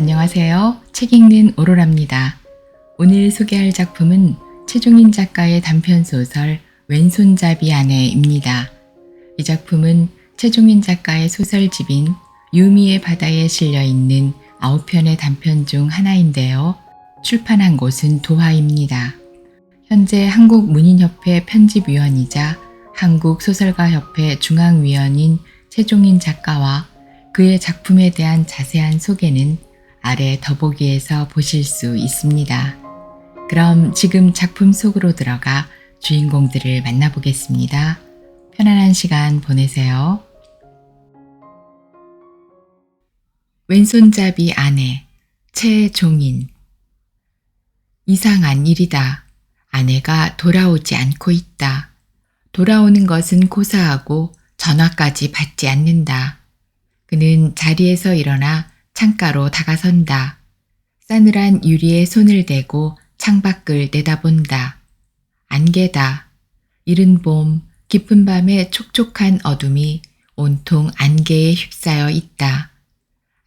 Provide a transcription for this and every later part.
안녕하세요. 책 읽는 오로라입니다. 오늘 소개할 작품은 최종인 작가의 단편소설 왼손잡이 아내입니다. 이 작품은 최종인 작가의 소설집인 유미의 바다에 실려있는 9편의 단편 중 하나인데요. 출판한 곳은 도화입니다. 현재 한국문인협회 편집위원이자 한국소설가협회 중앙위원인 최종인 작가와 그의 작품에 대한 자세한 소개는 아래 더보기에서 보실 수 있습니다. 그럼 지금 작품 속으로 들어가 주인공들을 만나보겠습니다. 편안한 시간 보내세요. 왼손잡이 아내 최종인. 이상한 일이다. 아내가 돌아오지 않고 있다. 돌아오는 것은 고사하고 전화까지 받지 않는다. 그는 자리에서 일어나 창가로 다가선다. 싸늘한 유리에 손을 대고 창밖을 내다본다. 안개다. 이른 봄, 깊은 밤의 촉촉한 어둠이 온통 안개에 휩싸여 있다.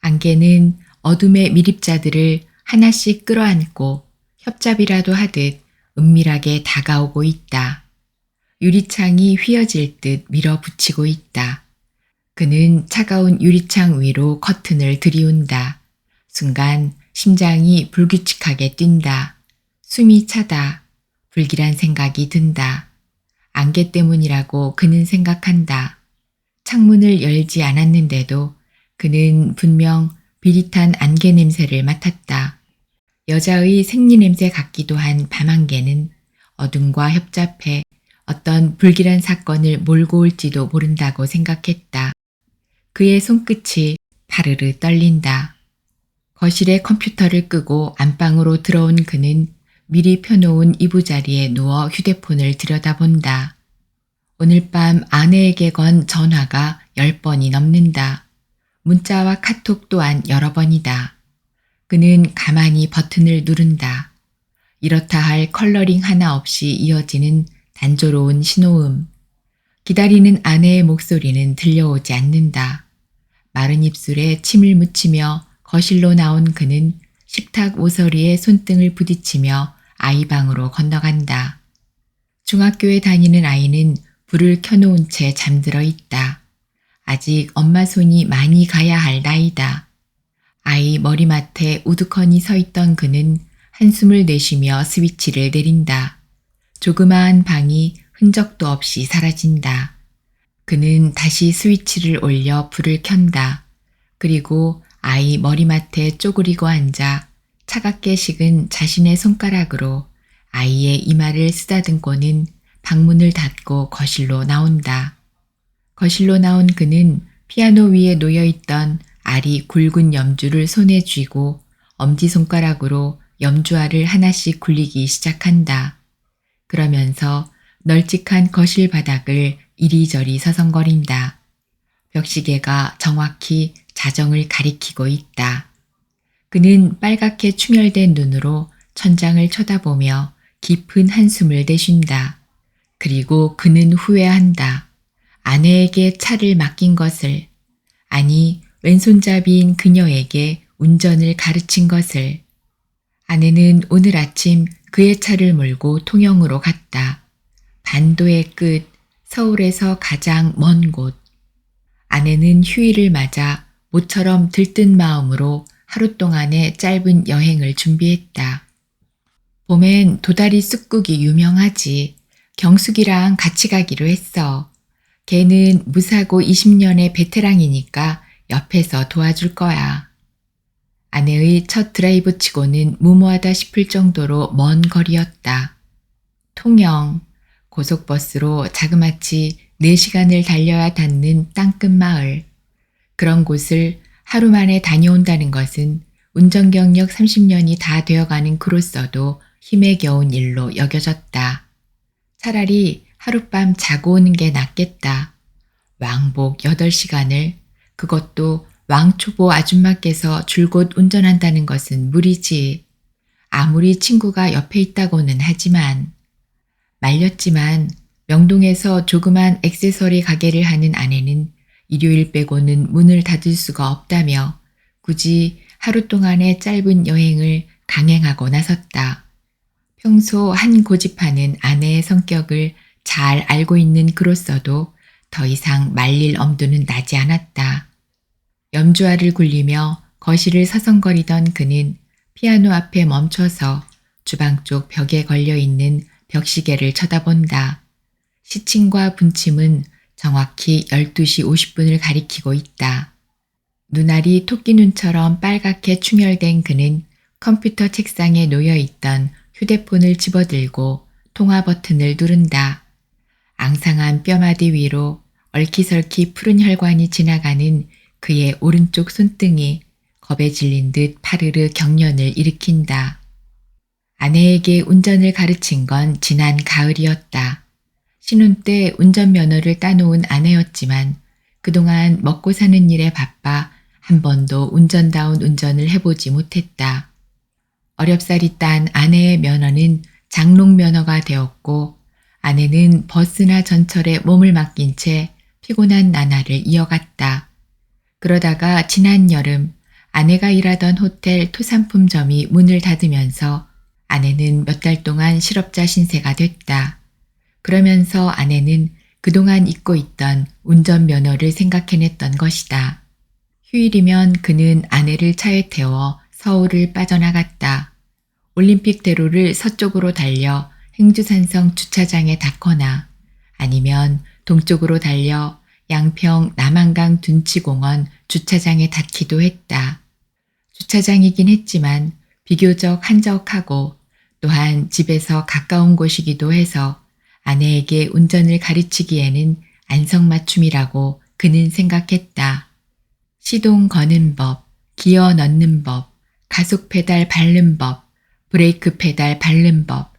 안개는 어둠의 미립자들을 하나씩 끌어안고 협잡이라도 하듯 은밀하게 다가오고 있다. 유리창이 휘어질 듯 밀어붙이고 있다. 그는 차가운 유리창 위로 커튼을 들이운다. 순간 심장이 불규칙하게 뛴다. 숨이 차다. 불길한 생각이 든다. 안개 때문이라고 그는 생각한다. 창문을 열지 않았는데도 그는 분명 비릿한 안개 냄새를 맡았다. 여자의 생리 냄새 같기도 한 밤안개는 어둠과 협잡해 어떤 불길한 사건을 몰고 올지도 모른다고 생각했다. 그의 손끝이 파르르 떨린다. 거실에 컴퓨터를 끄고 안방으로 들어온 그는 미리 펴놓은 이부자리에 누워 휴대폰을 들여다본다. 오늘 밤 아내에게 건 전화가 10번이 넘는다. 문자와 카톡 또한 여러 번이다. 그는 가만히 버튼을 누른다. 이렇다 할 컬러링 하나 없이 이어지는 단조로운 신호음. 기다리는 아내의 목소리는 들려오지 않는다. 마른 입술에 침을 묻히며 거실로 나온 그는 식탁 오서리에 손등을 부딪히며 아이 방으로 건너간다. 중학교에 다니는 아이는 불을 켜놓은 채 잠들어 있다. 아직 엄마 손이 많이 가야 할 나이다. 아이 머리맡에 우두커니 서 있던 그는 한숨을 내쉬며 스위치를 내린다. 조그마한 방이 흔적도 없이 사라진다. 그는 다시 스위치를 올려 불을 켠다. 그리고 아이 머리맡에 쪼그리고 앉아 차갑게 식은 자신의 손가락으로 아이의 이마를 쓰다듬고는 방문을 닫고 거실로 나온다. 거실로 나온 그는 피아노 위에 놓여있던 알이 굵은 염주를 손에 쥐고 엄지손가락으로 염주알을 하나씩 굴리기 시작한다. 그러면서 널찍한 거실 바닥을 이리저리 서성거린다. 벽시계가 정확히 자정을 가리키고 있다. 그는 빨갛게 충혈된 눈으로 천장을 쳐다보며 깊은 한숨을 내쉰다. 그리고 그는 후회한다. 아내에게 차를 맡긴 것을, 아니 왼손잡이인 그녀에게 운전을 가르친 것을. 아내는 오늘 아침 그의 차를 몰고 통영으로 갔다. 반도의 끝, 서울에서 가장 먼 곳. 아내는 휴일을 맞아 모처럼 들뜬 마음으로 하루 동안의 짧은 여행을 준비했다. 봄엔 도다리 쑥국이 유명하지. 경숙이랑 같이 가기로 했어. 걔는 무사고 20년의 베테랑이니까 옆에서 도와줄 거야. 아내의 첫 드라이브 치고는 무모하다 싶을 정도로 먼 거리였다. 통영, 고속버스로 자그마치 4시간을 달려야 닿는 땅끝 마을. 그런 곳을 하루 만에 다녀온다는 것은 운전 경력 30년이 다 되어가는 그로서도 힘에 겨운 일로 여겨졌다. 차라리 하룻밤 자고 오는 게 낫겠다. 왕복 8시간을, 그것도 왕초보 아줌마께서 줄곧 운전한다는 것은 무리지. 아무리 친구가 옆에 있다고는 하지만. 말렸지만 명동에서 조그만 액세서리 가게를 하는 아내는 일요일 빼고는 문을 닫을 수가 없다며 굳이 하루 동안의 짧은 여행을 강행하고 나섰다. 평소 한 고집하는 아내의 성격을 잘 알고 있는 그로서도 더 이상 말릴 엄두는 나지 않았다. 염주알을 굴리며 거실을 서성거리던 그는 피아노 앞에 멈춰서 주방 쪽 벽에 걸려있는 벽시계를 쳐다본다. 시침과 분침은 정확히 12시 50분을 가리키고 있다. 눈알이 토끼 눈처럼 빨갛게 충혈된 그는 컴퓨터 책상에 놓여있던 휴대폰을 집어들고 통화 버튼을 누른다. 앙상한 뼈마디 위로 얼키설키 푸른 혈관이 지나가는 그의 오른쪽 손등이 겁에 질린 듯 파르르 경련을 일으킨다. 아내에게 운전을 가르친 건 지난 가을이었다. 신혼 때 운전면허를 따놓은 아내였지만 그동안 먹고 사는 일에 바빠 한 번도 운전다운 운전을 해보지 못했다. 어렵사리 딴 아내의 면허는 장롱 면허가 되었고 아내는 버스나 전철에 몸을 맡긴 채 피곤한 나날을 이어갔다. 그러다가 지난 여름 아내가 일하던 호텔 토산품점이 문을 닫으면서 아내는 몇 달 동안 실업자 신세가 됐다. 그러면서 아내는 그동안 잊고 있던 운전면허를 생각해냈던 것이다. 휴일이면 그는 아내를 차에 태워 서울을 빠져나갔다. 올림픽대로를 서쪽으로 달려 행주산성 주차장에 닿거나 아니면 동쪽으로 달려 양평 남한강 둔치공원 주차장에 닿기도 했다. 주차장이긴 했지만 비교적 한적하고 또한 집에서 가까운 곳이기도 해서 아내에게 운전을 가르치기에는 안성맞춤이라고 그는 생각했다. 시동 거는 법, 기어 넣는 법, 가속 페달 밟는 법, 브레이크 페달 밟는 법,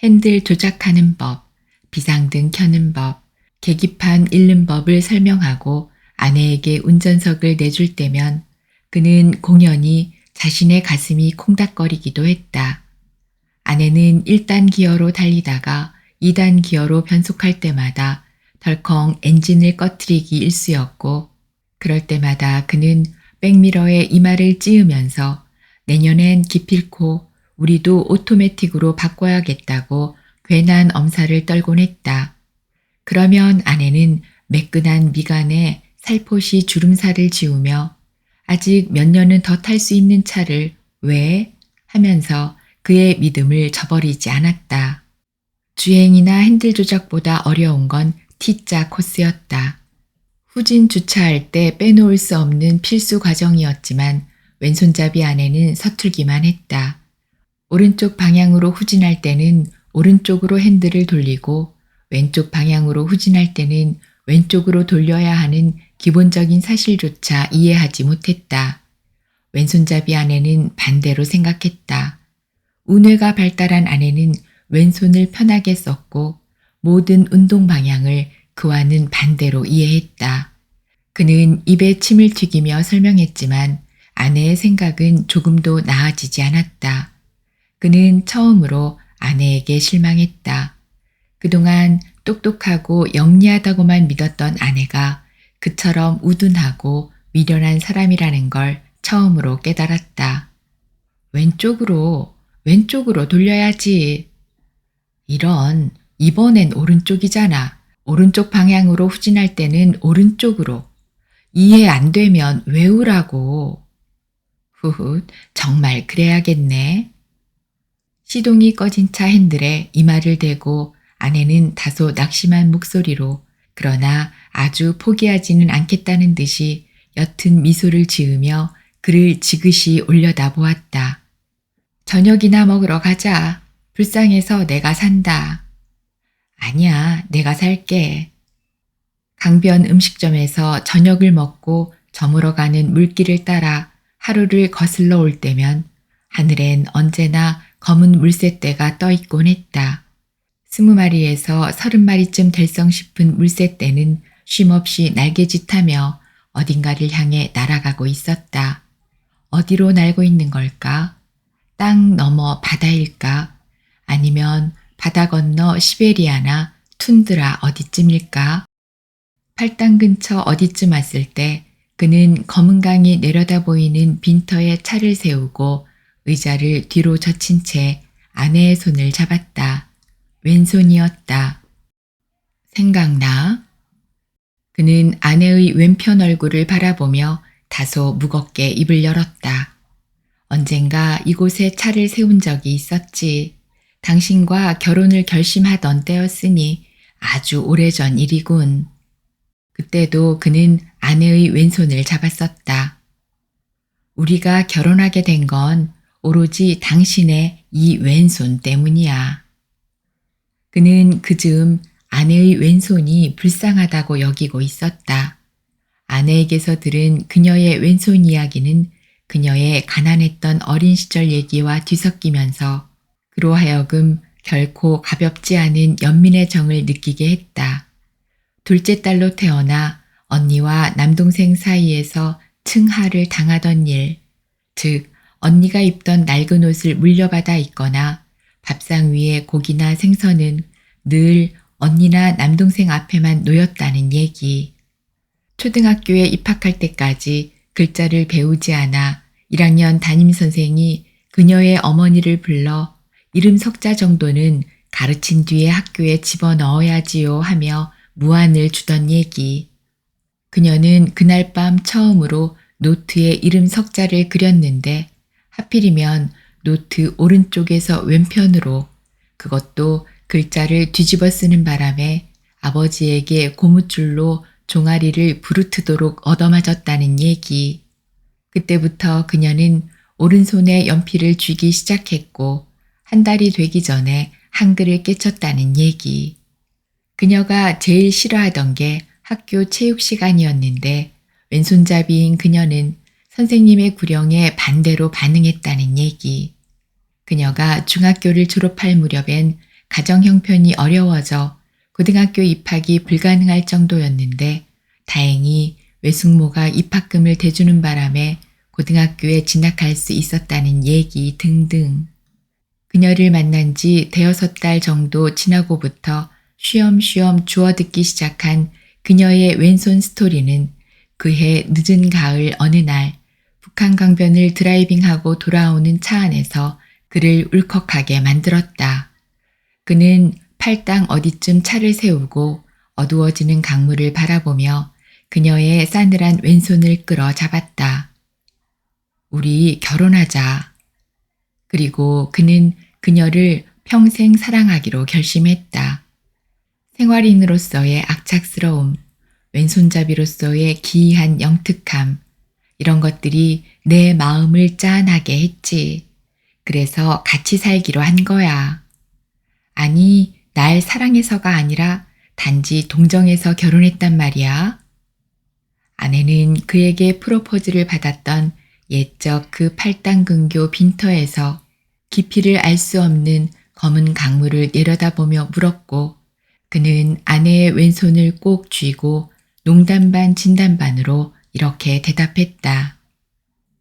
핸들 조작하는 법, 비상등 켜는 법, 계기판 읽는 법을 설명하고 아내에게 운전석을 내줄 때면 그는 공연히 자신의 가슴이 콩닥거리기도 했다. 아내는 1단 기어로 달리다가 2단 기어로 변속할 때마다 덜컹 엔진을 꺼트리기 일쑤였고 그럴 때마다 그는 백미러에 이마를 찌으면서 내년엔 기필코 우리도 오토매틱으로 바꿔야겠다고 괜한 엄살을 떨곤 했다. 그러면 아내는 매끈한 미간에 살포시 주름살을 지우며 아직 몇 년은 더 탈 수 있는 차를 왜? 하면서 그의 믿음을 저버리지 않았다. 주행이나 핸들 조작보다 어려운 건 T자 코스였다. 후진 주차할 때 빼놓을 수 없는 필수 과정이었지만 왼손잡이 아내는 서툴기만 했다. 오른쪽 방향으로 후진할 때는 오른쪽으로 핸들을 돌리고 왼쪽 방향으로 후진할 때는 왼쪽으로 돌려야 하는 기본적인 사실조차 이해하지 못했다. 왼손잡이 아내는 반대로 생각했다. 우뇌가 발달한 아내는 왼손을 편하게 썼고 모든 운동 방향을 그와는 반대로 이해했다. 그는 입에 침을 튀기며 설명했지만 아내의 생각은 조금도 나아지지 않았다. 그는 처음으로 아내에게 실망했다. 그동안 똑똑하고 영리하다고만 믿었던 아내가 그처럼 우둔하고 미련한 사람이라는 걸 처음으로 깨달았다. 왼쪽으로 돌려야지. 이번엔 오른쪽이잖아. 오른쪽 방향으로 후진할 때는 오른쪽으로. 이해 안 되면 외우라고. 후훗, 정말 그래야겠네. 시동이 꺼진 차 핸들에 이마를 대고 아내는 다소 낙심한 목소리로 그러나 아주 포기하지는 않겠다는 듯이 옅은 미소를 지으며 그를 지그시 올려다 보았다. 저녁이나 먹으러 가자. 불쌍해서 내가 산다. 아니야, 내가 살게. 강변 음식점에서 저녁을 먹고 저물어 가는 물길을 따라 하루를 거슬러 올 때면 하늘엔 언제나 검은 물새떼가 떠 있곤 했다. 20마리에서 30마리쯤 될성 싶은 물새떼는 쉼없이 날개짓하며 어딘가를 향해 날아가고 있었다. 어디로 날고 있는 걸까? 땅 너머 바다일까? 아니면 바다 건너 시베리아나 툰드라 어디쯤일까? 팔당 근처 어디쯤 왔을 때 그는 검은 강이 내려다 보이는 빈터에 차를 세우고 의자를 뒤로 젖힌 채 아내의 손을 잡았다. 왼손이었다. 생각나? 그는 아내의 왼편 얼굴을 바라보며 다소 무겁게 입을 열었다. 언젠가 이곳에 차를 세운 적이 있었지. 당신과 결혼을 결심하던 때였으니 아주 오래전 일이군. 그때도 그는 아내의 왼손을 잡았었다. 우리가 결혼하게 된 건 오로지 당신의 이 왼손 때문이야. 그는 그즈음 아내의 왼손이 불쌍하다고 여기고 있었다. 아내에게서 들은 그녀의 왼손 이야기는 그녀의 가난했던 어린 시절 얘기와 뒤섞이면서 그로 하여금 결코 가볍지 않은 연민의 정을 느끼게 했다. 둘째 딸로 태어나 언니와 남동생 사이에서 층하를 당하던 일, 즉 언니가 입던 낡은 옷을 물려받아 입거나 밥상 위에 고기나 생선은 늘 언니나 남동생 앞에만 놓였다는 얘기. 초등학교에 입학할 때까지 글자를 배우지 않아 1학년 담임선생이 그녀의 어머니를 불러 이름 석자 정도는 가르친 뒤에 학교에 집어넣어야지요 하며 무안을 주던 얘기. 그녀는 그날 밤 처음으로 노트에 이름 석자를 그렸는데 하필이면 노트 오른쪽에서 왼편으로, 그것도 글자를 뒤집어 쓰는 바람에 아버지에게 고무줄로 종아리를 부르트도록 얻어맞았다는 얘기. 그때부터 그녀는 오른손에 연필을 쥐기 시작했고 한 달이 되기 전에 한글을 깨쳤다는 얘기. 그녀가 제일 싫어하던 게 학교 체육 시간이었는데 왼손잡이인 그녀는 선생님의 구령에 반대로 반응했다는 얘기. 그녀가 중학교를 졸업할 무렵엔 가정 형편이 어려워져 고등학교 입학이 불가능할 정도였는데 다행히 외숙모가 입학금을 대주는 바람에 고등학교에 진학할 수 있었다는 얘기 등등. 그녀를 만난 지 5달 정도 지나고부터 쉬엄쉬엄 주워듣기 시작한 그녀의 왼손 스토리는 그해 늦은 가을 어느 날 북한 강변을 드라이빙하고 돌아오는 차 안에서 그를 울컥하게 만들었다. 그는 팔당 어디쯤 차를 세우고 어두워지는 강물을 바라보며 그녀의 싸늘한 왼손을 끌어 잡았다. 우리 결혼하자. 그리고 그는 그녀를 평생 사랑하기로 결심했다. 생활인으로서의 악착스러움, 왼손잡이로서의 기이한 영특함, 이런 것들이 내 마음을 짠하게 했지. 그래서 같이 살기로 한 거야. 아니, 날 사랑해서가 아니라 단지 동정해서 결혼했단 말이야. 아내는 그에게 프로포즈를 받았던 옛적 그 팔당근교 빈터에서 깊이를 알 수 없는 검은 강물을 내려다보며 물었고 그는 아내의 왼손을 꼭 쥐고 농담 반 진담 반으로 이렇게 대답했다.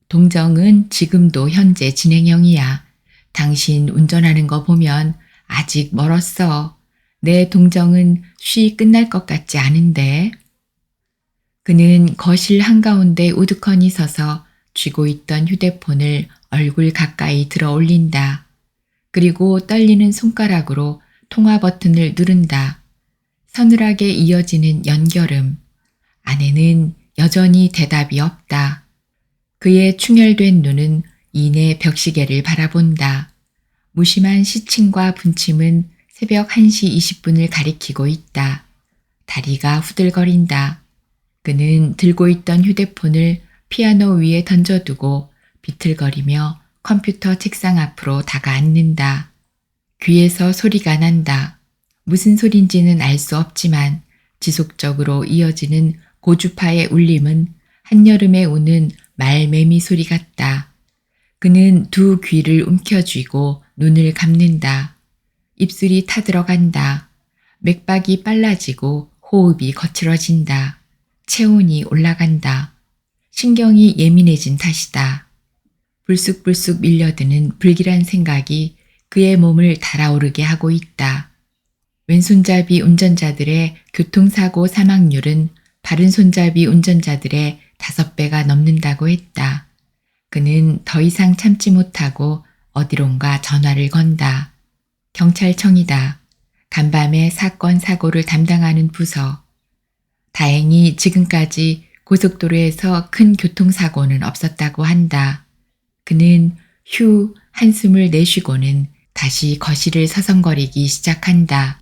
동정은 지금도 현재 진행형이야. 당신 운전하는 거 보면 아직 멀었어. 내 동정은 쉬 끝날 것 같지 않은데. 그는 거실 한가운데 우두커니 서서 쥐고 있던 휴대폰을 얼굴 가까이 들어 올린다. 그리고 떨리는 손가락으로 통화 버튼을 누른다. 서늘하게 이어지는 연결음. 아내는 여전히 대답이 없다. 그의 충혈된 눈은 이내 벽시계를 바라본다. 무심한 시침과 분침은 새벽 1시 20분을 가리키고 있다. 다리가 후들거린다. 그는 들고 있던 휴대폰을 피아노 위에 던져두고 비틀거리며 컴퓨터 책상 앞으로 다가앉는다. 귀에서 소리가 난다. 무슨 소린지는 알 수 없지만 지속적으로 이어지는 고주파의 울림은 한여름에 우는 말매미 소리 같다. 그는 두 귀를 움켜쥐고 눈을 감는다. 입술이 타들어간다. 맥박이 빨라지고 호흡이 거칠어진다. 체온이 올라간다. 신경이 예민해진 탓이다. 불쑥불쑥 밀려드는 불길한 생각이 그의 몸을 달아오르게 하고 있다. 왼손잡이 운전자들의 교통사고 사망률은 바른손잡이 운전자들의 5배가 넘는다고 했다. 그는 더 이상 참지 못하고 어디론가 전화를 건다. 경찰청이다. 간밤에 사건 사고를 담당하는 부서. 다행히 지금까지 고속도로에서 큰 교통사고는 없었다고 한다. 그는 휴 한숨을 내쉬고는 다시 거실을 서성거리기 시작한다.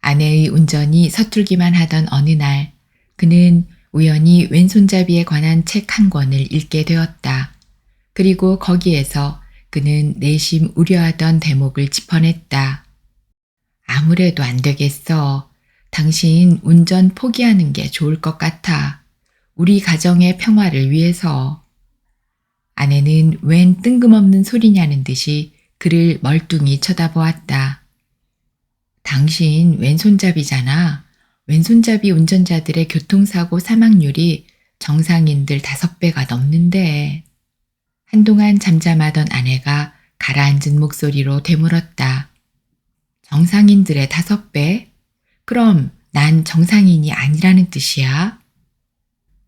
아내의 운전이 서툴기만 하던 어느 날 그는 우연히 왼손잡이에 관한 책 한 권을 읽게 되었다. 그리고 거기에서 그는 내심 우려하던 대목을 짚어냈다. 아무래도 안 되겠어. 당신 운전 포기하는 게 좋을 것 같아. 우리 가정의 평화를 위해서. 아내는 웬 뜬금없는 소리냐는 듯이 그를 멀뚱히 쳐다보았다. 당신 왼손잡이잖아. 왼손잡이 운전자들의 교통사고 사망률이 정상인들 5배가 넘는데. 한동안 잠잠하던 아내가 가라앉은 목소리로 되물었다. 정상인들의 5배? 그럼 난 정상인이 아니라는 뜻이야?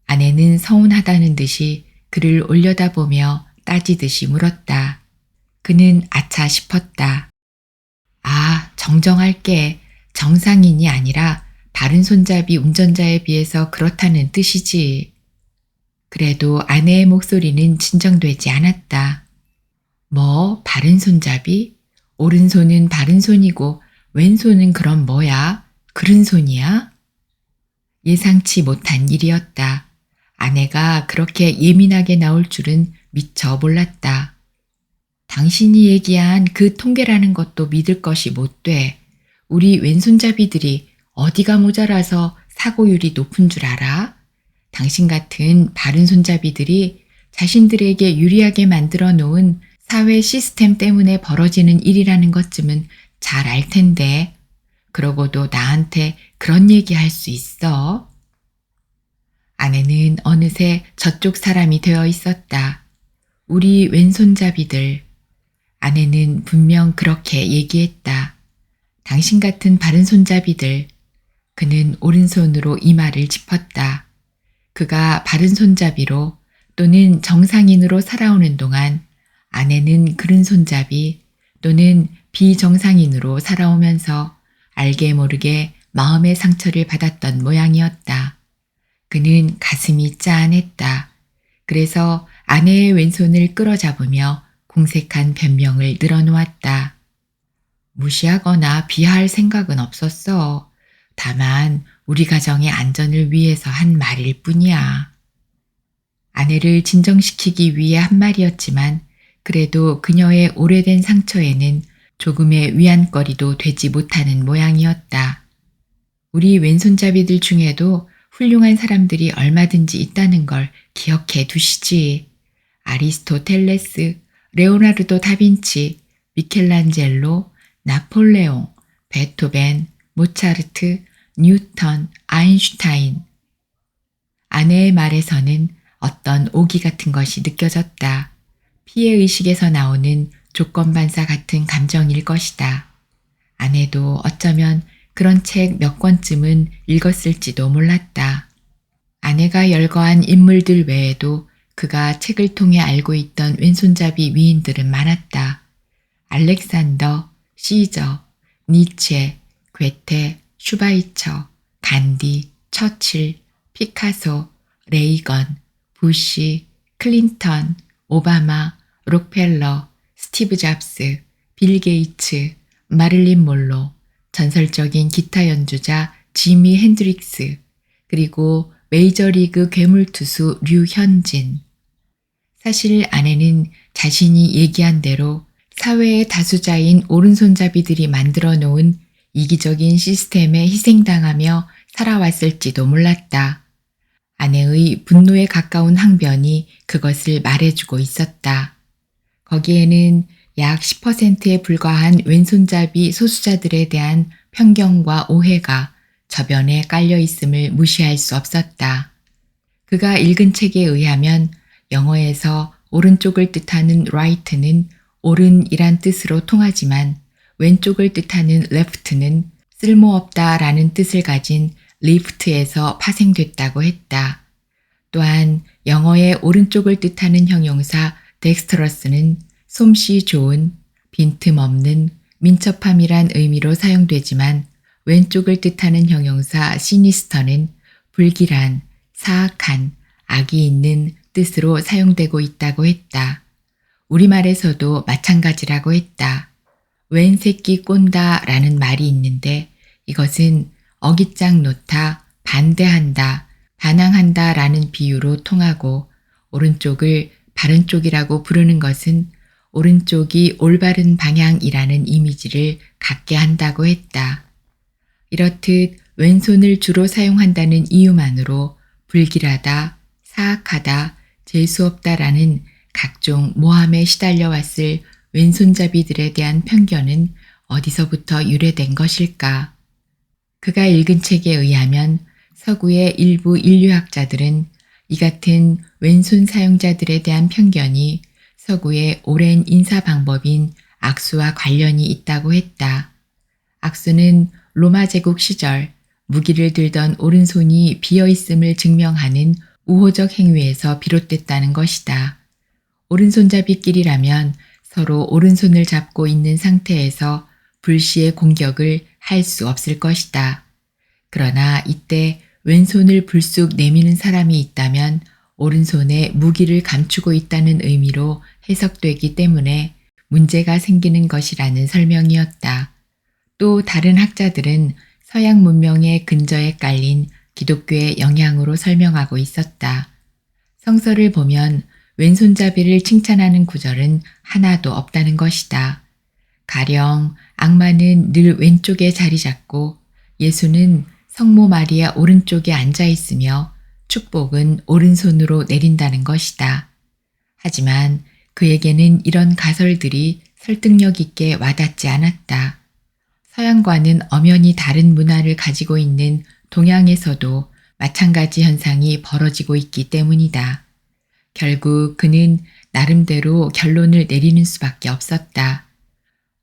아내는 서운하다는 듯이 그를 올려다보며 따지듯이 물었다. 그는 아차 싶었다. 아, 정정할게. 정상인이 아니라 바른 손잡이 운전자에 비해서 그렇다는 뜻이지. 그래도 아내의 목소리는 진정되지 않았다. 뭐, 바른 손잡이? 오른손은 바른 손이고 왼손은 그럼 뭐야? 그른 손이야? 예상치 못한 일이었다. 아내가 그렇게 예민하게 나올 줄은 미처 몰랐다. 당신이 얘기한 그 통계라는 것도 믿을 것이 못 돼. 우리 왼손잡이들이 어디가 모자라서 사고율이 높은 줄 알아? 당신 같은 바른 손잡이들이 자신들에게 유리하게 만들어 놓은 사회 시스템 때문에 벌어지는 일이라는 것쯤은 잘 알 텐데. 그러고도 나한테 그런 얘기 할 수 있어? 아내는 어느새 저쪽 사람이 되어 있었다. 우리 왼손잡이들. 아내는 분명 그렇게 얘기했다. 당신 같은 바른 손잡이들. 그는 오른손으로 이마를 짚었다. 그가 바른 손잡이로 또는 정상인으로 살아오는 동안 아내는 그른 손잡이 또는 비정상인으로 살아오면서 알게 모르게 마음의 상처를 받았던 모양이었다. 그는 가슴이 짠했다. 그래서 아내의 왼손을 끌어잡으며 공색한 변명을 늘어놓았다. 무시하거나 비하할 생각은 없었어. 다만 우리 가정의 안전을 위해서 한 말일 뿐이야. 아내를 진정시키기 위해 한 말이었지만 그래도 그녀의 오래된 상처에는 조금의 위안거리도 되지 못하는 모양이었다. 우리 왼손잡이들 중에도 훌륭한 사람들이 얼마든지 있다는 걸 기억해 두시지. 아리스토텔레스, 레오나르도 다빈치, 미켈란젤로, 나폴레옹, 베토벤, 모차르트, 뉴턴, 아인슈타인. 아내의 말에서는 어떤 오기 같은 것이 느껴졌다. 피해의식에서 나오는 조건반사 같은 감정일 것이다. 아내도 어쩌면 그런 책 몇 권쯤은 읽었을지도 몰랐다. 아내가 열거한 인물들 외에도 그가 책을 통해 알고 있던 왼손잡이 위인들은 많았다. 알렉산더, 시저, 니체, 괴테, 슈바이처, 간디, 처칠, 피카소, 레이건, 부시, 클린턴, 오바마, 록펠러, 스티브 잡스, 빌 게이츠, 마릴린 몰로, 전설적인 기타 연주자 지미 핸드릭스, 그리고 메이저리그 괴물투수 류현진. 사실 아내는 자신이 얘기한 대로 사회의 다수자인 오른손잡이들이 만들어 놓은 이기적인 시스템에 희생당하며 살아왔을지도 몰랐다. 아내의 분노에 가까운 항변이 그것을 말해주고 있었다. 거기에는 약 10%에 불과한 왼손잡이 소수자들에 대한 편견과 오해가 저변에 깔려 있음을 무시할 수 없었다. 그가 읽은 책에 의하면 영어에서 오른쪽을 뜻하는 right는 옳은이란 뜻으로 통하지만 왼쪽을 뜻하는 left는 쓸모없다라는 뜻을 가진 left에서 파생됐다고 했다. 또한 영어의 오른쪽을 뜻하는 형용사 dexterous는 솜씨 좋은, 빈틈없는, 민첩함이란 의미로 사용되지만 왼쪽을 뜻하는 형용사 sinister는 불길한, 사악한, 악이 있는 뜻으로 사용되고 있다고 했다. 우리말에서도 마찬가지라고 했다. 웬 새끼 꼰다 라는 말이 있는데 이것은 어깃장 놓다, 반대한다, 반항한다 라는 비유로 통하고 오른쪽을 바른 쪽이라고 부르는 것은 오른쪽이 올바른 방향이라는 이미지를 갖게 한다고 했다. 이렇듯 왼손을 주로 사용한다는 이유만으로 불길하다, 사악하다, 재수없다라는 각종 모함에 시달려 왔을 왼손잡이들에 대한 편견은 어디서부터 유래된 것일까? 그가 읽은 책에 의하면 서구의 일부 인류학자들은 이 같은 왼손 사용자들에 대한 편견이 서구의 오랜 인사 방법인 악수와 관련이 있다고 했다. 악수는 로마 제국 시절 무기를 들던 오른손이 비어 있음을 증명하는 우호적 행위에서 비롯됐다는 것이다. 오른손잡이끼리라면 서로 오른손을 잡고 있는 상태에서 불시의 공격을 할 수 없을 것이다. 그러나 이때 왼손을 불쑥 내미는 사람이 있다면 오른손에 무기를 감추고 있다는 의미로 해석되기 때문에 문제가 생기는 것이라는 설명이었다. 또 다른 학자들은 서양 문명의 근저에 깔린 기독교의 영향으로 설명하고 있었다. 성서를 보면 왼손잡이를 칭찬하는 구절은 하나도 없다는 것이다. 가령 악마는 늘 왼쪽에 자리 잡고 예수는 성모 마리아 오른쪽에 앉아 있으며 축복은 오른손으로 내린다는 것이다. 하지만 그에게는 이런 가설들이 설득력 있게 와닿지 않았다. 서양과는 엄연히 다른 문화를 가지고 있는 동양에서도 마찬가지 현상이 벌어지고 있기 때문이다. 결국 그는 나름대로 결론을 내리는 수밖에 없었다.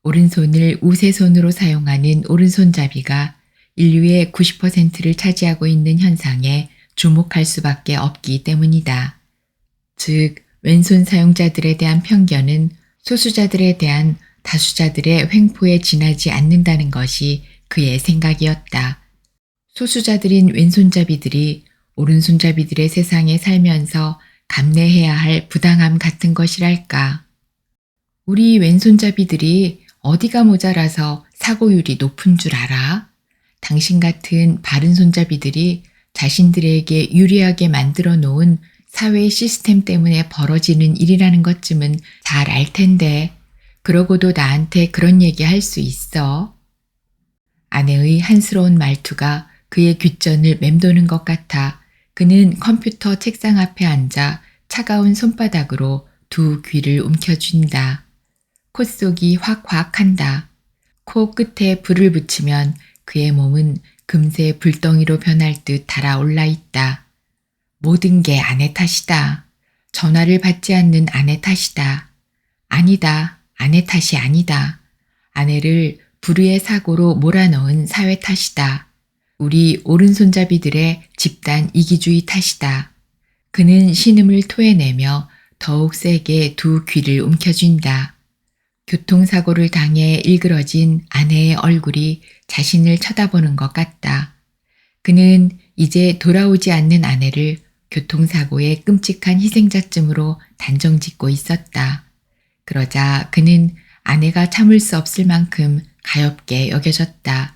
오른손을 우세손으로 사용하는 오른손잡이가 인류의 90%를 차지하고 있는 현상에 주목할 수밖에 없기 때문이다. 즉, 왼손 사용자들에 대한 편견은 소수자들에 대한 다수자들의 횡포에 지나지 않는다는 것이 그의 생각이었다. 소수자들인 왼손잡이들이 오른손잡이들의 세상에 살면서 감내해야 할 부당함 같은 것이랄까. 우리 왼손잡이들이 어디가 모자라서 사고율이 높은 줄 알아? 당신 같은 바른 손잡이들이 자신들에게 유리하게 만들어 놓은 사회 시스템 때문에 벌어지는 일이라는 것쯤은 잘 알 텐데 그러고도 나한테 그런 얘기 할 수 있어? 아내의 한스러운 말투가 그의 귓전을 맴도는 것 같아 그는 컴퓨터 책상 앞에 앉아 차가운 손바닥으로 두 귀를 움켜쥔다. 콧속이 확확 한다. 코 끝에 불을 붙이면 그의 몸은 금세 불덩이로 변할 듯 달아올라 있다. 모든 게 아내 탓이다. 전화를 받지 않는 아내 탓이다. 아니다. 아내 탓이 아니다. 아내를 불의의 사고로 몰아넣은 사회 탓이다. 우리 오른손잡이들의 집단 이기주의 탓이다. 그는 신음을 토해내며 더욱 세게 두 귀를 움켜쥔다. 교통사고를 당해 일그러진 아내의 얼굴이 자신을 쳐다보는 것 같다. 그는 이제 돌아오지 않는 아내를 교통사고의 끔찍한 희생자쯤으로 단정짓고 있었다. 그러자 그는 아내가 참을 수 없을 만큼 가엾게 여겨졌다.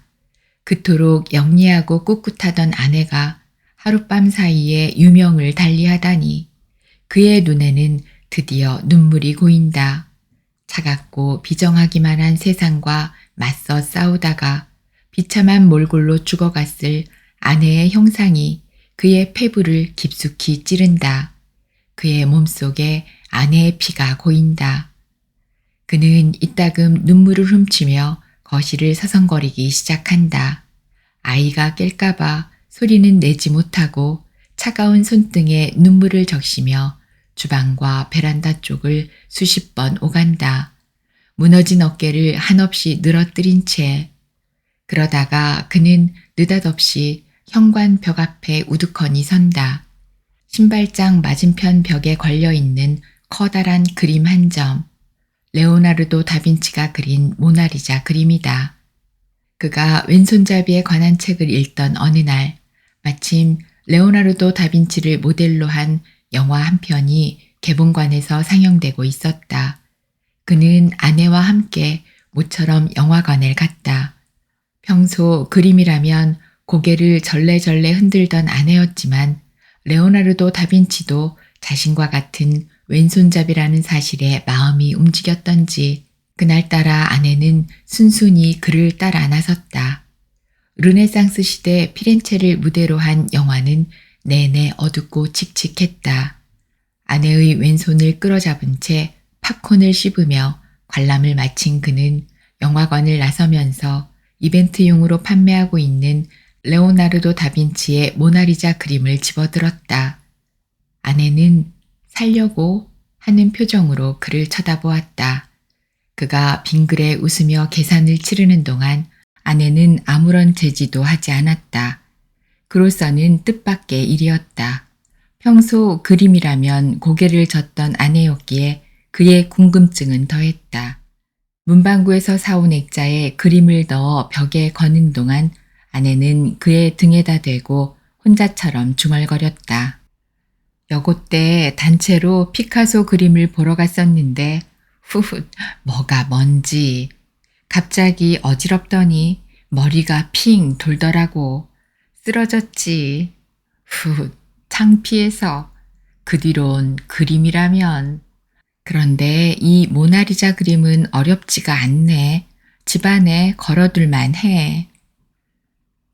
그토록 영리하고 꿋꿋하던 아내가 하룻밤 사이에 유명을 달리하다니 그의 눈에는 드디어 눈물이 고인다. 차갑고 비정하기만 한 세상과 맞서 싸우다가 비참한 몰골로 죽어갔을 아내의 형상이 그의 폐부를 깊숙이 찌른다. 그의 몸속에 아내의 피가 고인다. 그는 이따금 눈물을 훔치며 거실을 서성거리기 시작한다. 아이가 깰까봐 소리는 내지 못하고 차가운 손등에 눈물을 적시며 주방과 베란다 쪽을 수십 번 오간다. 무너진 어깨를 한없이 늘어뜨린 채. 그러다가 그는 느닷없이 현관 벽 앞에 우두커니 선다. 신발장 맞은편 벽에 걸려있는 커다란 그림 한 점. 레오나르도 다빈치가 그린 모나리자 그림이다. 그가 왼손잡이에 관한 책을 읽던 어느 날 마침 레오나르도 다빈치를 모델로 한 영화 한 편이 개봉관에서 상영되고 있었다. 그는 아내와 함께 모처럼 영화관에 갔다. 평소 그림이라면 고개를 절레절레 흔들던 아내였지만 레오나르도 다빈치도 자신과 같은 왼손잡이라는 사실에 마음이 움직였던지 그날따라 아내는 순순히 그를 따라 나섰다. 르네상스 시대 피렌체를 무대로 한 영화는 내내 어둡고 칙칙했다. 아내의 왼손을 끌어잡은 채 팝콘을 씹으며 관람을 마친 그는 영화관을 나서면서 이벤트용으로 판매하고 있는 레오나르도 다빈치의 모나리자 그림을 집어들었다. 아내는 살려고 하는 표정으로 그를 쳐다보았다. 그가 빙그레 웃으며 계산을 치르는 동안 아내는 아무런 제지도 하지 않았다. 그로서는 뜻밖의 일이었다. 평소 그림이라면 고개를 젓던 아내였기에 그의 궁금증은 더했다. 문방구에서 사온 액자에 그림을 넣어 벽에 거는 동안 아내는 그의 등에다 대고 혼자처럼 중얼거렸다. 여고 때 단체로 피카소 그림을 보러 갔었는데 후훗 뭐가 뭔지 갑자기 어지럽더니 머리가 핑 돌더라고. 쓰러졌지. 후훗 창피해서. 그 뒤론 그림이라면. 그런데 이 모나리자 그림은 어렵지가 않네. 집안에 걸어둘만 해.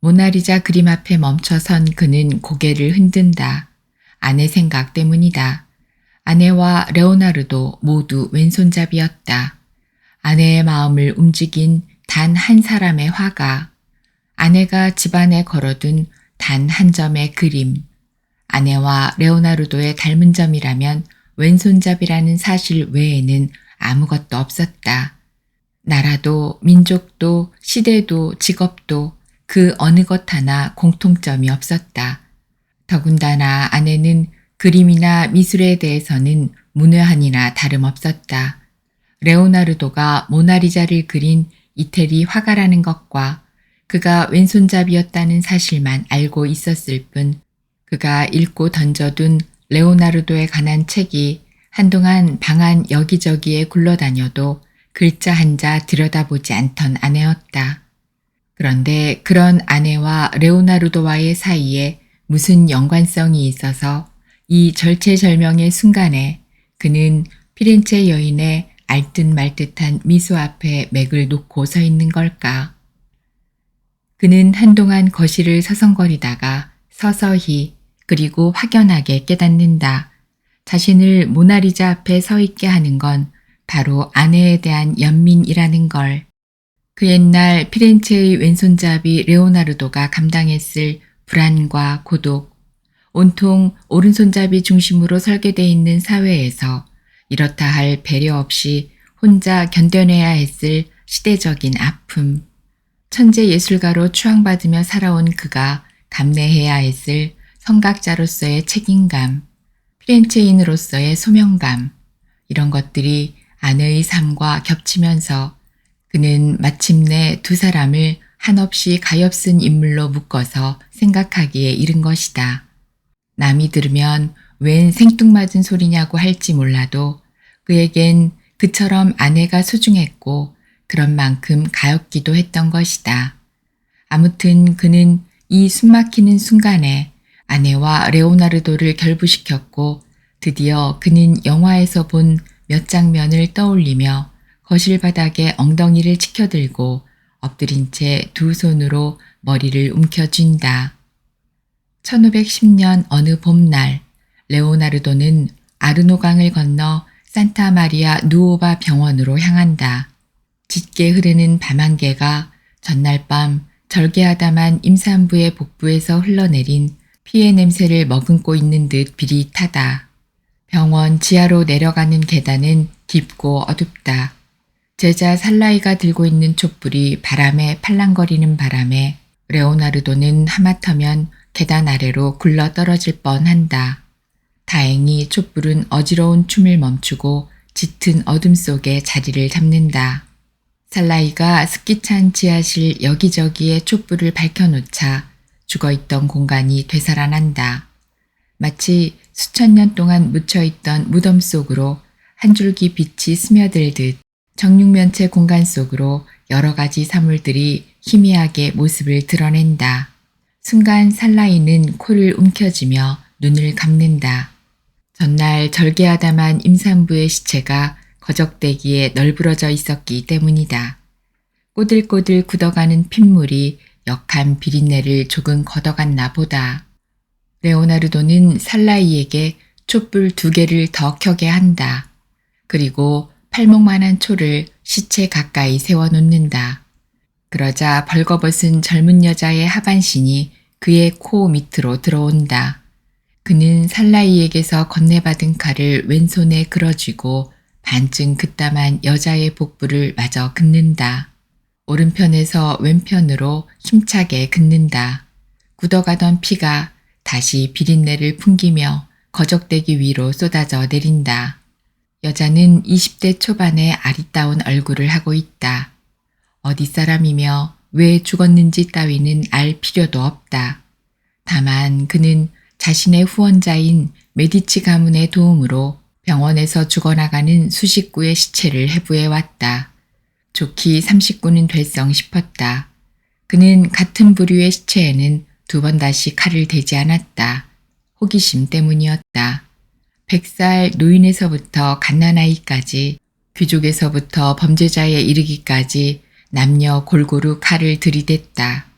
모나리자 그림 앞에 멈춰선 그는 고개를 흔든다. 아내 생각 때문이다. 아내와 레오나르도 모두 왼손잡이였다. 아내의 마음을 움직인 단 한 사람의 화가, 아내가 집안에 걸어둔 단 한 점의 그림, 아내와 레오나르도의 닮은 점이라면 왼손잡이라는 사실 외에는 아무것도 없었다. 나라도 민족도 시대도 직업도 그 어느 것 하나 공통점이 없었다. 더군다나 아내는 그림이나 미술에 대해서는 문외한이나 다름없었다. 레오나르도가 모나리자를 그린 이태리 화가라는 것과 그가 왼손잡이였다는 사실만 알고 있었을 뿐 그가 읽고 던져둔 레오나르도에 관한 책이 한동안 방 안 여기저기에 굴러다녀도 글자 한자 들여다보지 않던 아내였다. 그런데 그런 아내와 레오나르도와의 사이에 무슨 연관성이 있어서 이 절체절명의 순간에 그는 피렌체 여인의 알듯 말듯한 미소 앞에 맥을 놓고 서 있는 걸까? 그는 한동안 거실을 서성거리다가 서서히 그리고 확연하게 깨닫는다. 자신을 모나리자 앞에 서 있게 하는 건 바로 아내에 대한 연민이라는 걸. 그 옛날 피렌체의 왼손잡이 레오나르도가 감당했을 불안과 고독, 온통 오른손잡이 중심으로 설계되어 있는 사회에서 이렇다 할 배려 없이 혼자 견뎌내야 했을 시대적인 아픔, 천재 예술가로 추앙받으며 살아온 그가 감내해야 했을 성각자로서의 책임감, 피렌체인으로서의 소명감, 이런 것들이 아내의 삶과 겹치면서 그는 마침내 두 사람을 한없이 가엾은 인물로 묶어서 생각하기에 이른 것이다. 남이 들으면 웬 생뚱맞은 소리냐고 할지 몰라도 그에겐 그처럼 아내가 소중했고 그런 만큼 가엾기도 했던 것이다. 아무튼 그는 이 숨막히는 순간에 아내와 레오나르도를 결부시켰고 드디어 그는 영화에서 본 몇 장면을 떠올리며 거실 바닥에 엉덩이를 치켜들고 엎드린 채 두 손으로 머리를 움켜쥔다. 1510년 어느 봄날 레오나르도는 아르노강을 건너 산타 마리아 누오바 병원으로 향한다. 짙게 흐르는 밤안개가 전날 밤 절개하다만 임산부의 복부에서 흘러내린 피의 냄새를 머금고 있는 듯 비릿하다. 병원 지하로 내려가는 계단은 깊고 어둡다. 제자 살라이가 들고 있는 촛불이 바람에 팔랑거리는 바람에 레오나르도는 하마터면 계단 아래로 굴러 떨어질 뻔한다. 다행히 촛불은 어지러운 춤을 멈추고 짙은 어둠 속에 자리를 잡는다. 살라이가 습기찬 지하실 여기저기에 촛불을 밝혀놓자 죽어있던 공간이 되살아난다. 마치 수천 년 동안 묻혀있던 무덤 속으로 한 줄기 빛이 스며들듯 정육면체 공간 속으로 여러 가지 사물들이 희미하게 모습을 드러낸다. 순간 살라이는 코를 움켜쥐며 눈을 감는다. 전날 절개하다만 임산부의 시체가 거적대기에 널브러져 있었기 때문이다. 꼬들꼬들 굳어가는 핏물이 역한 비린내를 조금 걷어갔나 보다. 레오나르도는 살라이에게 촛불 2개를 더 켜게 한다. 그리고 팔목만한 초를 시체 가까이 세워놓는다. 그러자 벌거벗은 젊은 여자의 하반신이 그의 코 밑으로 들어온다. 그는 살라이에게서 건네받은 칼을 왼손에 그어쥐고 반쯤 그따만 여자의 복부를 마저 긋는다. 오른편에서 왼편으로 힘차게 긋는다. 굳어가던 피가 다시 비린내를 풍기며 거적대기 위로 쏟아져 내린다. 여자는 20대 초반의 아리따운 얼굴을 하고 있다. 어디 사람이며 왜 죽었는지 따위는 알 필요도 없다. 다만 그는 자신의 후원자인 메디치 가문의 도움으로 병원에서 죽어나가는 수식구의 시체를 해부해왔다. 좋기 30구는 될성 싶었다. 그는 같은 부류의 시체에는 2번 다시 칼을 대지 않았다. 호기심 때문이었다. 100살 노인에서부터 갓난아이까지, 귀족에서부터 범죄자에 이르기까지 남녀 골고루 칼을 들이댔다.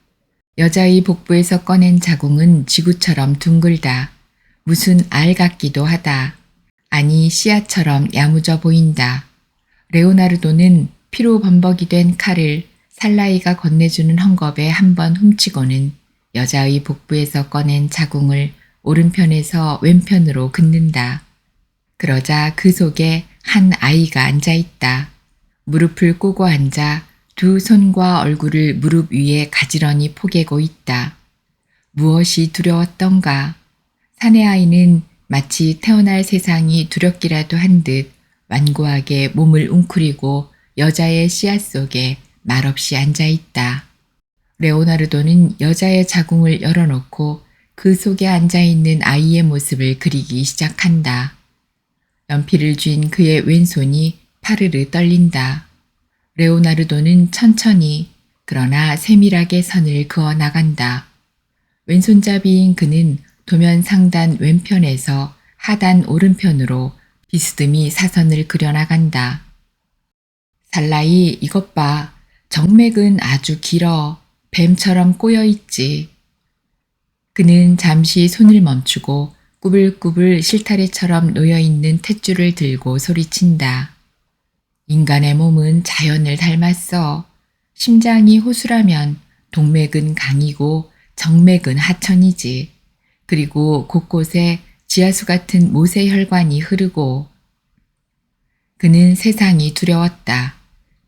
여자의 복부에서 꺼낸 자궁은 지구처럼 둥글다. 무슨 알 같기도 하다. 아니 씨앗처럼 야무져 보인다. 레오나르도는 피로 범벅이 된 칼을 살라이가 건네주는 헝겊에 한번 훔치고는 여자의 복부에서 꺼낸 자궁을 오른편에서 왼편으로 긋는다. 그러자 그 속에 한 아이가 앉아있다. 무릎을 꼬고 앉아 2 손과 얼굴을 무릎 위에 가지런히 포개고 있다. 무엇이 두려웠던가? 사내 아이는 마치 태어날 세상이 두렵기라도 한 듯 완고하게 몸을 웅크리고 여자의 씨앗 속에 말없이 앉아있다. 레오나르도는 여자의 자궁을 열어놓고 그 속에 앉아있는 아이의 모습을 그리기 시작한다. 연필을 쥔 그의 왼손이 파르르 떨린다. 레오나르도는 천천히 그러나 세밀하게 선을 그어 나간다. 왼손잡이인 그는 도면 상단 왼편에서 하단 오른편으로 비스듬히 사선을 그려나간다. 살라이 이것 봐. 정맥은 아주 길어. 뱀처럼 꼬여있지. 그는 잠시 손을 멈추고 꾸불꾸불 실타래처럼 놓여있는 탯줄을 들고 소리친다. 인간의 몸은 자연을 닮았어. 심장이 호수라면 동맥은 강이고 정맥은 하천이지. 그리고 곳곳에 지하수 같은 모세혈관이 흐르고. 그는 세상이 두려웠다.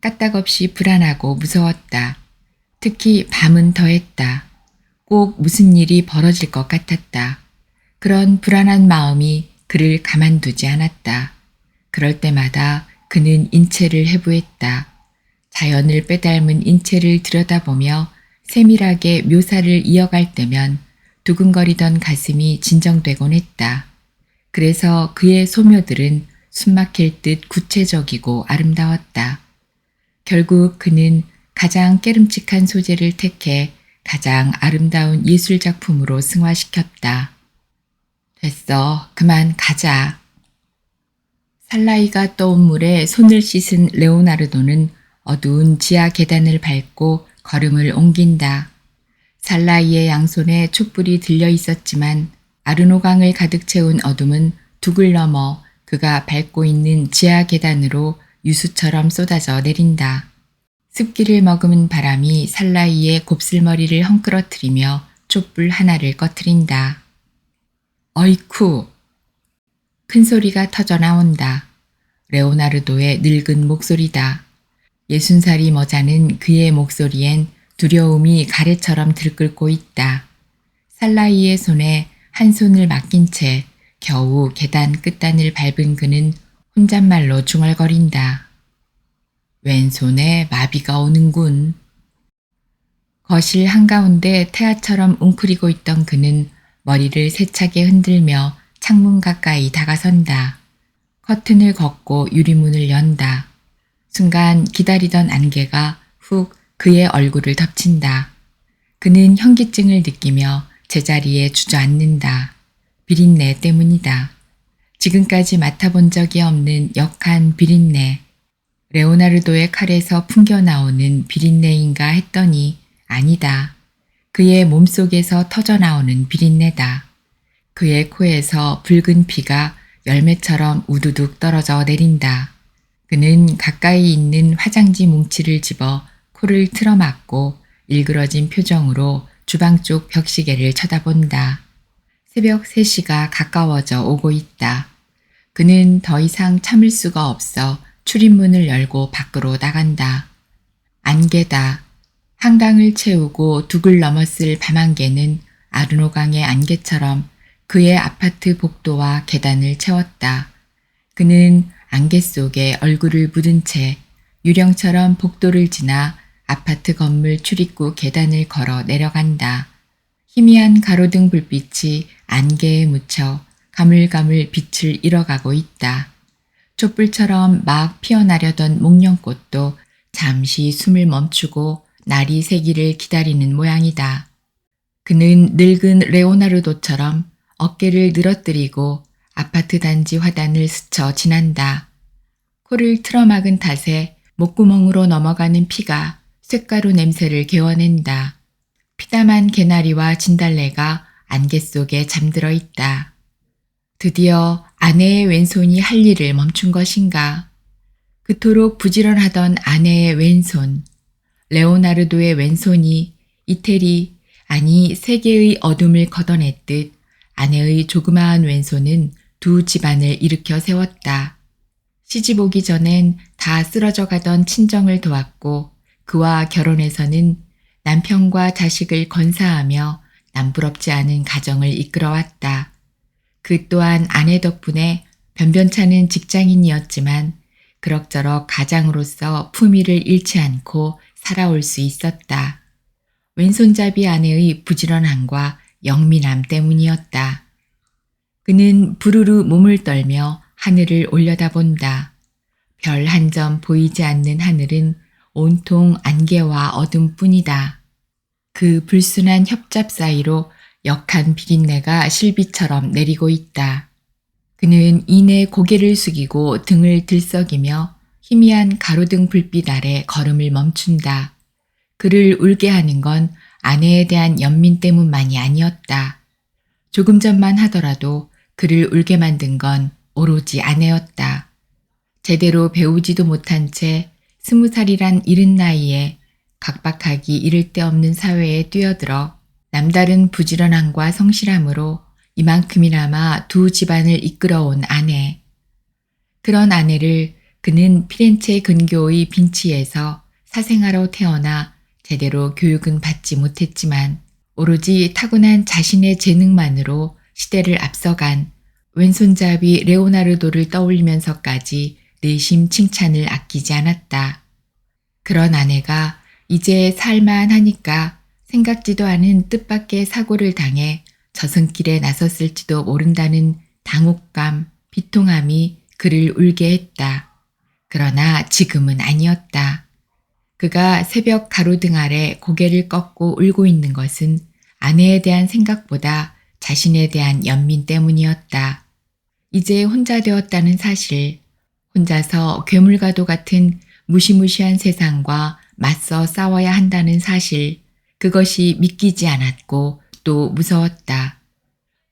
까딱없이 불안하고 무서웠다. 특히 밤은 더했다. 꼭 무슨 일이 벌어질 것 같았다. 그런 불안한 마음이 그를 가만두지 않았다. 그럴 때마다 그는 인체를 해부했다. 자연을 빼닮은 인체를 들여다보며 세밀하게 묘사를 이어갈 때면 두근거리던 가슴이 진정되곤 했다. 그래서 그의 소묘들은 숨막힐 듯 구체적이고 아름다웠다. 결국 그는 가장 깨름칙한 소재를 택해 가장 아름다운 예술작품으로 승화시켰다. 됐어. 그만 가자. 살라이가 떠온 물에 손을 씻은 레오나르도는 어두운 지하 계단을 밟고 걸음을 옮긴다. 살라이의 양손에 촛불이 들려 있었지만 아르노강을 가득 채운 어둠은 둑을 넘어 그가 밟고 있는 지하 계단으로 유수처럼 쏟아져 내린다. 습기를 머금은 바람이 살라이의 곱슬머리를 헝클어뜨리며 촛불 하나를 꺼트린다. 어이쿠! 큰 소리가 터져 나온다. 레오나르도의 늙은 목소리다. 60살이 머자는 그의 목소리엔 두려움이 가래처럼 들끓고 있다. 살라이의 손에 한 손을 맡긴 채 겨우 계단 끝단을 밟은 그는 혼잣말로 중얼거린다. 왼손에 마비가 오는군. 거실 한가운데 태아처럼 웅크리고 있던 그는 머리를 세차게 흔들며 창문 가까이 다가선다. 커튼을 걷고 유리문을 연다. 순간 기다리던 안개가 훅 그의 얼굴을 덮친다. 그는 현기증을 느끼며 제자리에 주저앉는다. 비린내 때문이다. 지금까지 맡아본 적이 없는 역한 비린내. 레오나르도의 칼에서 풍겨나오는 비린내인가 했더니 아니다. 그의 몸속에서 터져나오는 비린내다. 그의 코에서 붉은 피가 열매처럼 우두둑 떨어져 내린다. 그는 가까이 있는 화장지 뭉치를 집어 코를 틀어막고 일그러진 표정으로 주방 쪽 벽시계를 쳐다본다. 새벽 3시가 가까워져 오고 있다. 그는 더 이상 참을 수가 없어 출입문을 열고 밖으로 나간다. 안개다. 한강을 채우고 둑을 넘었을 밤안개는 아르노강의 안개처럼 그의 아파트 복도와 계단을 채웠다. 그는 안개 속에 얼굴을 묻은 채 유령처럼 복도를 지나 아파트 건물 출입구 계단을 걸어 내려간다. 희미한 가로등 불빛이 안개에 묻혀 가물가물 빛을 잃어가고 있다. 촛불처럼 막 피어나려던 목련꽃도 잠시 숨을 멈추고 날이 새기를 기다리는 모양이다. 그는 늙은 레오나르도처럼 어깨를 늘어뜨리고 아파트 단지 화단을 스쳐 지난다. 코를 틀어막은 탓에 목구멍으로 넘어가는 피가 쇳가루 냄새를 개워낸다. 피담한 개나리와 진달래가 안개 속에 잠들어 있다. 드디어 아내의 왼손이 할 일을 멈춘 것인가. 그토록 부지런하던 아내의 왼손, 레오나르도의 왼손이 이태리, 아니 세계의 어둠을 걷어냈듯 아내의 조그마한 왼손은 두 집안을 일으켜 세웠다. 시집 오기 전엔 다 쓰러져 가던 친정을 도왔고 그와 결혼해서는 남편과 자식을 건사하며 남부럽지 않은 가정을 이끌어왔다. 그 또한 아내 덕분에 변변찮은 직장인이었지만 그럭저럭 가장으로서 품위를 잃지 않고 살아올 수 있었다. 왼손잡이 아내의 부지런함과 영민함 때문이었다. 그는 부르르 몸을 떨며 하늘을 올려다본다. 별 한 점 보이지 않는 하늘은 온통 안개와 어둠뿐이다. 그 불순한 협잡 사이로 역한 비린내가 실비처럼 내리고 있다. 그는 이내 고개를 숙이고 등을 들썩이며 희미한 가로등 불빛 아래 걸음을 멈춘다. 그를 울게 하는 건 아내에 대한 연민 때문만이 아니었다. 조금 전만 하더라도 그를 울게 만든 건 오로지 아내였다. 제대로 배우지도 못한 채 20살이란 이른 나이에 각박하기 이를 데 없는 사회에 뛰어들어 남다른 부지런함과 성실함으로 이만큼이나마 두 집안을 이끌어온 아내. 그런 아내를 그는 피렌체 근교의 빈치에서 사생아로 태어나 제대로 교육은 받지 못했지만 오로지 타고난 자신의 재능만으로 시대를 앞서간 왼손잡이 레오나르도를 떠올리면서까지 내심 칭찬을 아끼지 않았다. 그런 아내가 이제 살만하니까 생각지도 않은 뜻밖의 사고를 당해 저승길에 나섰을지도 모른다는 당혹감, 비통함이 그를 울게 했다. 그러나 지금은 아니었다. 그가 새벽 가로등 아래 고개를 꺾고 울고 있는 것은 아내에 대한 생각보다 자신에 대한 연민 때문이었다. 이제 혼자 되었다는 사실, 혼자서 괴물과도 같은 무시무시한 세상과 맞서 싸워야 한다는 사실, 그것이 믿기지 않았고 또 무서웠다.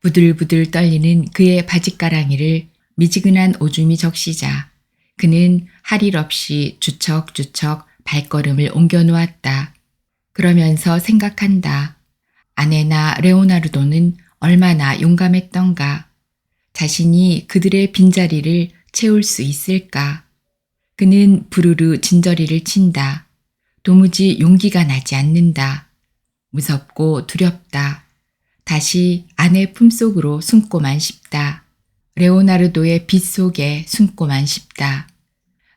부들부들 떨리는 그의 바짓가랑이를 미지근한 오줌이 적시자 그는 할 일 없이 주척주척 발걸음을 옮겨 놓았다. 그러면서 생각한다. 아내나 레오나르도는 얼마나 용감했던가. 자신이 그들의 빈자리를 채울 수 있을까. 그는 부르르 진저리를 친다. 도무지 용기가 나지 않는다. 무섭고 두렵다. 다시 아내 품속으로 숨고만 싶다. 레오나르도의 빛 속에 숨고만 싶다.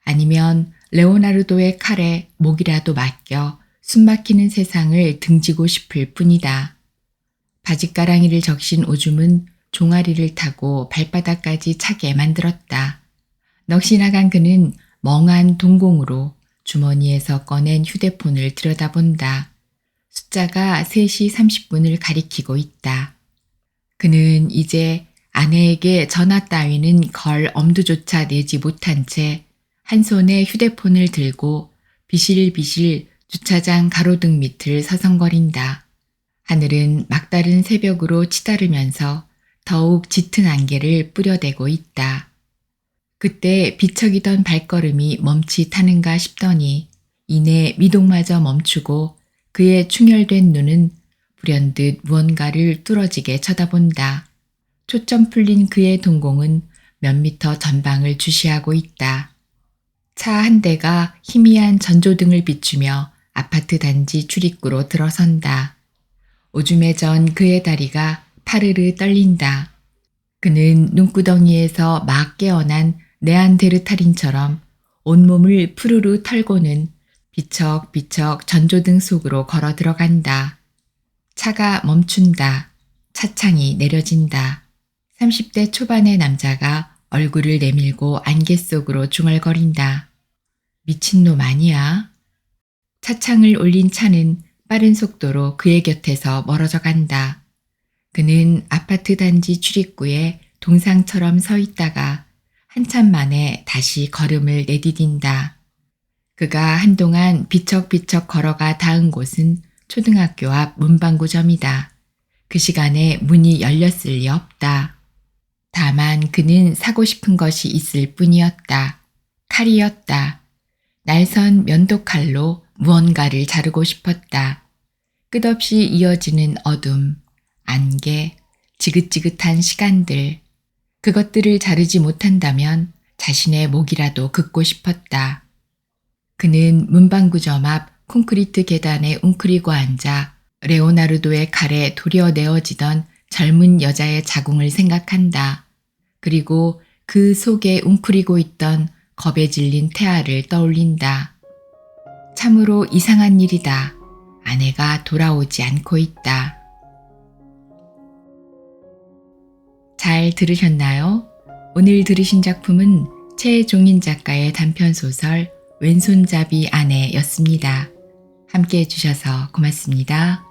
아니면 레오나르도의 칼에 목이라도 맡겨 숨막히는 세상을 등지고 싶을 뿐이다. 바짓가랑이를 적신 오줌은 종아리를 타고 발바닥까지 차게 만들었다. 넋이 나간 그는 멍한 동공으로 주머니에서 꺼낸 휴대폰을 들여다본다. 숫자가 3시 30분을 가리키고 있다. 그는 이제 아내에게 전화 따위는 걸 엄두조차 내지 못한 채 한 손에 휴대폰을 들고 비실비실 주차장 가로등 밑을 서성거린다. 하늘은 막다른 새벽으로 치다르면서 더욱 짙은 안개를 뿌려대고 있다. 그때 비척이던 발걸음이 멈칫하는가 싶더니 이내 미동마저 멈추고 그의 충혈된 눈은 불현듯 무언가를 뚫어지게 쳐다본다. 초점 풀린 그의 동공은 몇 미터 전방을 주시하고 있다. 차 한 대가 희미한 전조등을 비추며 아파트 단지 출입구로 들어선다. 오줌에 전 그의 다리가 파르르 떨린다. 그는 눈구덩이에서 막 깨어난 네안데르탈인처럼 온몸을 푸르르 털고는 비척비척 전조등 속으로 걸어 들어간다. 차가 멈춘다. 차창이 내려진다. 30대 초반의 남자가 얼굴을 내밀고 안개 속으로 중얼거린다. 미친놈 아니야? 차창을 올린 차는 빠른 속도로 그의 곁에서 멀어져 간다. 그는 아파트 단지 출입구에 동상처럼 서 있다가 한참 만에 다시 걸음을 내디딘다. 그가 한동안 비척비척 걸어가 닿은 곳은 초등학교 앞 문방구점이다. 그 시간에 문이 열렸을 리 없다. 다만 그는 사고 싶은 것이 있을 뿐이었다. 칼이었다. 날선 면도칼로 무언가를 자르고 싶었다. 끝없이 이어지는 어둠, 안개, 지긋지긋한 시간들. 그것들을 자르지 못한다면 자신의 목이라도 긋고 싶었다. 그는 문방구점 앞 콘크리트 계단에 웅크리고 앉아 레오나르도의 칼에 도려내어지던 젊은 여자의 자궁을 생각한다. 그리고 그 속에 웅크리고 있던 겁에 질린 태아를 떠올린다. 참으로 이상한 일이다. 아내가 돌아오지 않고 있다. 잘 들으셨나요? 오늘 들으신 작품은 최종인 작가의 단편소설 왼손잡이 아내였습니다. 함께 해주셔서 고맙습니다.